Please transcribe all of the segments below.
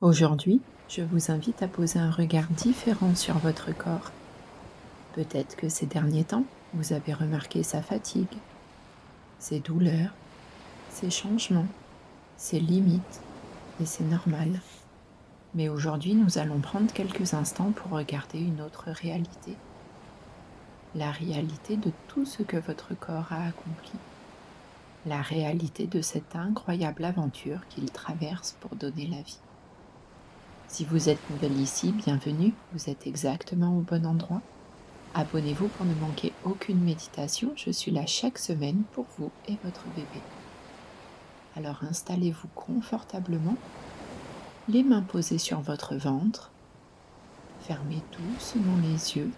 Aujourd'hui, je vous invite à poser un regard différent sur votre corps. Peut-être que ces derniers temps, vous avez remarqué sa fatigue, ses douleurs, ses changements, ses limites, et c'est normal. Mais aujourd'hui, nous allons prendre quelques instants pour regarder une autre réalité. La réalité de tout ce que votre corps a accompli. La réalité de cette incroyable aventure qu'il traverse pour donner la vie. Si vous êtes nouvelle ici, bienvenue, vous êtes exactement au bon endroit. Abonnez-vous pour ne manquer aucune méditation, je suis là chaque semaine pour vous et votre bébé. Alors installez-vous confortablement, les mains posées sur votre ventre, fermez doucement les yeux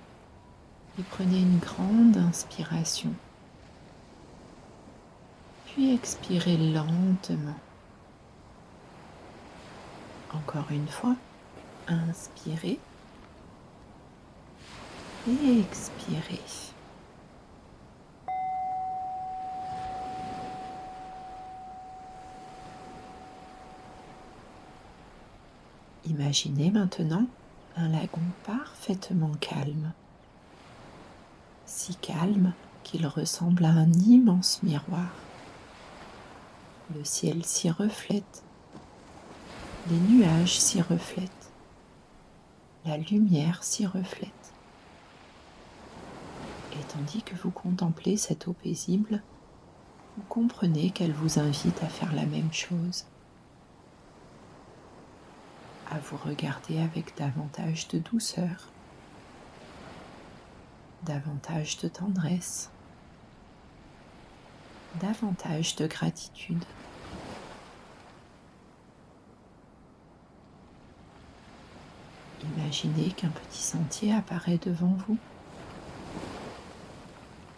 et prenez une grande inspiration. Puis expirez lentement. Encore une fois, inspirez et expirez. Imaginez maintenant un lagon parfaitement calme, si calme qu'il ressemble à un immense miroir. Le ciel s'y reflète, les nuages s'y reflètent, la lumière s'y reflète. Et tandis que vous contemplez cette eau paisible, vous comprenez qu'elle vous invite à faire la même chose, à vous regarder avec davantage de douceur, davantage de tendresse, davantage de gratitude. Imaginez qu'un petit sentier apparaît devant vous.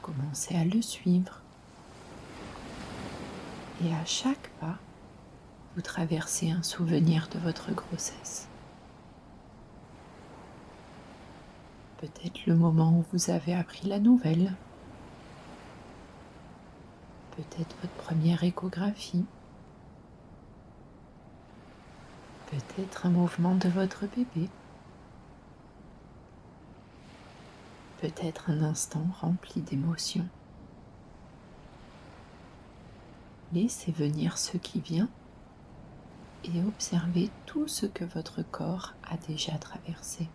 Commencez à le suivre. Et à chaque pas, vous traversez un souvenir de votre grossesse. Peut-être le moment où vous avez appris la nouvelle. Peut-être votre première échographie. Peut-être un mouvement de votre bébé. Peut-être un instant rempli d'émotions. Laissez venir ce qui vient et observez tout ce que votre corps a déjà traversé.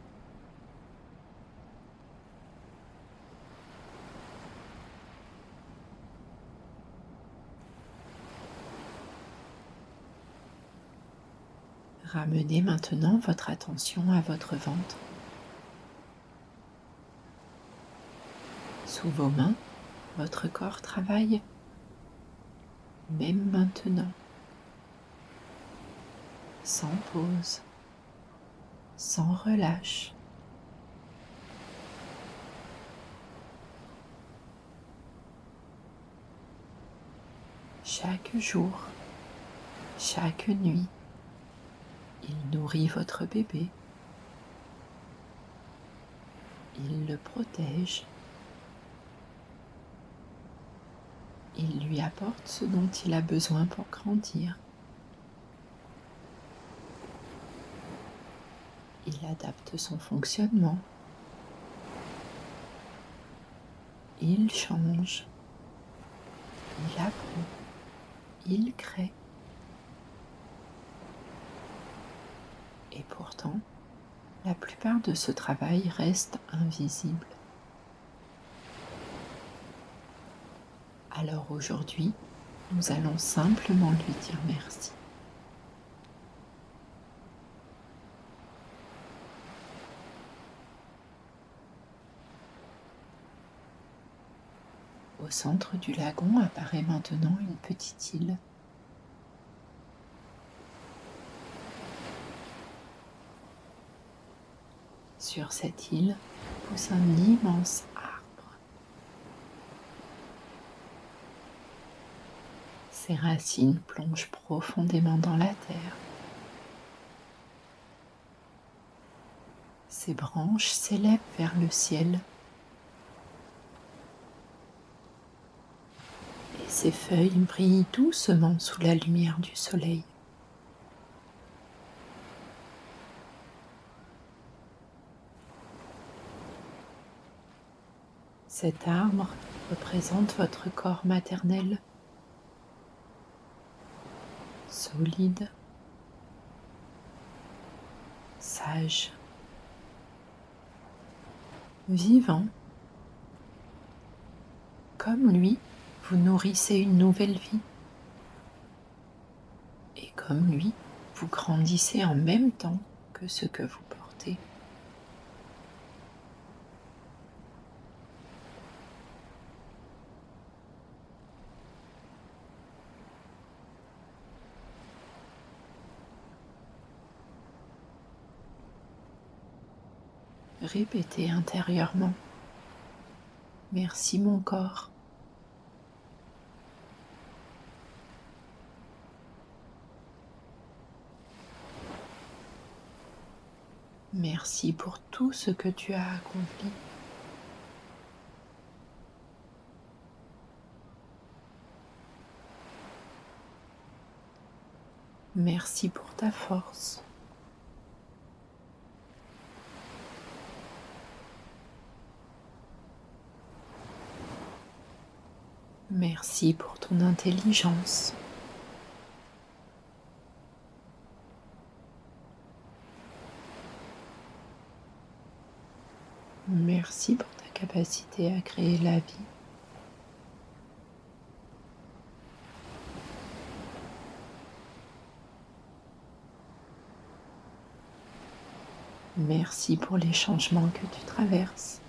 Ramenez maintenant votre attention à votre ventre. Sous vos mains, votre corps travaille, même maintenant, sans pause, sans relâche. Chaque jour, chaque nuit, il nourrit votre bébé. Il le protège. Il lui apporte ce dont il a besoin pour grandir. Il adapte son fonctionnement. Il change. Il apprend. Il crée. Et pourtant, la plupart de ce travail reste invisible. Alors aujourd'hui, nous allons simplement lui dire merci. Au centre du lagon apparaît maintenant une petite île. Sur cette île pousse un immense arbre. Ses racines plongent profondément dans la terre. Ses branches s'élèvent vers le ciel. Et ses feuilles brillent doucement sous la lumière du soleil. Cet arbre représente votre corps maternel, solide, sage, vivant. Comme lui, vous nourrissez une nouvelle vie. Et comme lui, vous grandissez en même temps que ce que vous portez. Répétez intérieurement: merci mon corps. Merci pour tout ce que tu as accompli. Merci pour ta force. Merci pour ton intelligence. Merci pour ta capacité à créer la vie. Merci pour les changements que tu traverses.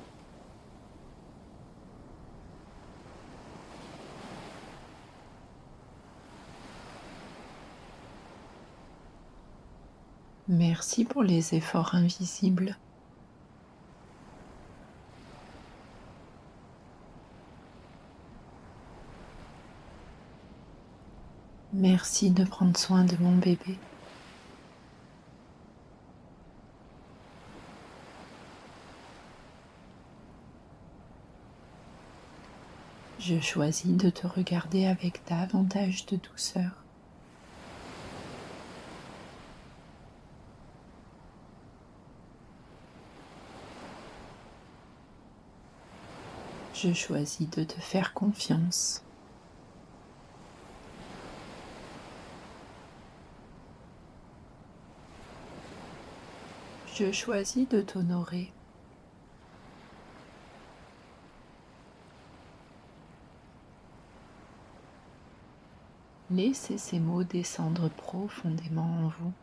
Merci pour les efforts invisibles. Merci de prendre soin de mon bébé. Je choisis de te regarder avec davantage de douceur. Je choisis de te faire confiance. Je choisis de t'honorer. Laissez ces mots descendre profondément en vous.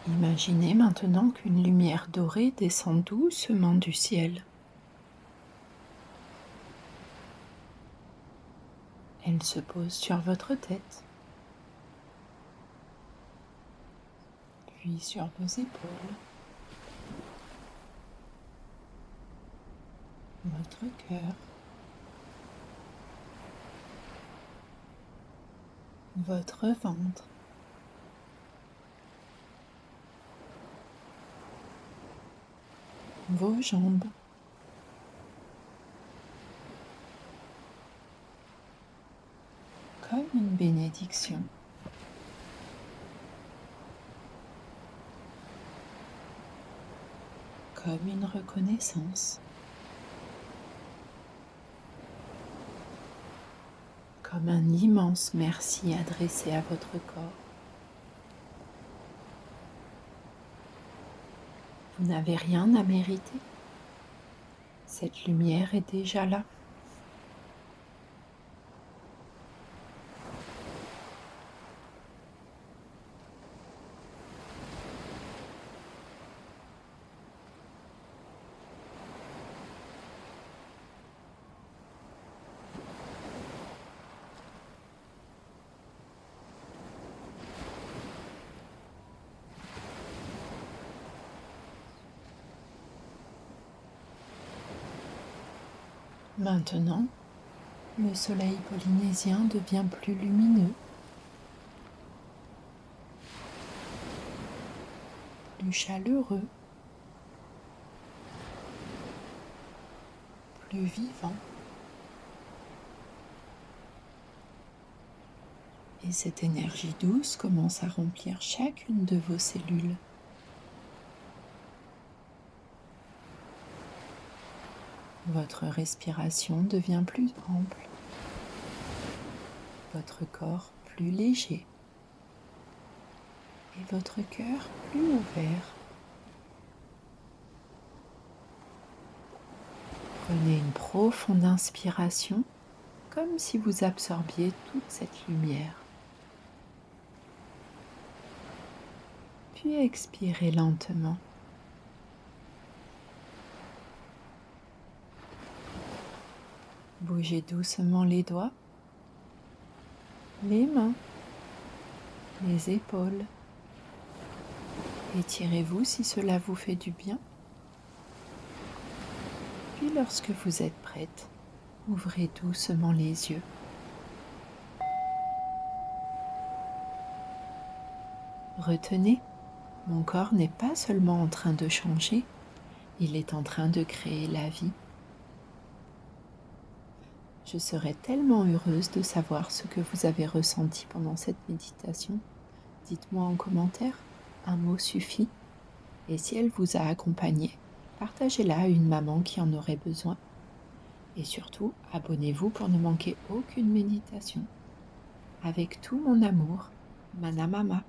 Imaginez maintenant qu'une lumière dorée descend doucement du ciel. Elle se pose sur votre tête, puis sur vos épaules, votre cœur, votre ventre, vos jambes, comme une bénédiction. Comme une reconnaissance. Comme un immense merci adressé à votre corps. Vous n'avez rien à mériter. Cette lumière est déjà là. Maintenant, le soleil polynésien devient plus lumineux, plus chaleureux, plus vivant. Et cette énergie douce commence à remplir chacune de vos cellules. Votre respiration devient plus ample, votre corps plus léger et votre cœur plus ouvert. Prenez une profonde inspiration, comme si vous absorbiez toute cette lumière. Puis expirez lentement. Bougez doucement les doigts, les mains, les épaules. Étirez-vous si cela vous fait du bien. Puis lorsque vous êtes prête, ouvrez doucement les yeux. Retenez, mon corps n'est pas seulement en train de changer, il est en train de créer la vie. Je serais tellement heureuse de savoir ce que vous avez ressenti pendant cette méditation. Dites-moi en commentaire, un mot suffit. Et si elle vous a accompagné, partagez-la à une maman qui en aurait besoin. Et surtout, abonnez-vous pour ne manquer aucune méditation. Avec tout mon amour, Mana Mama.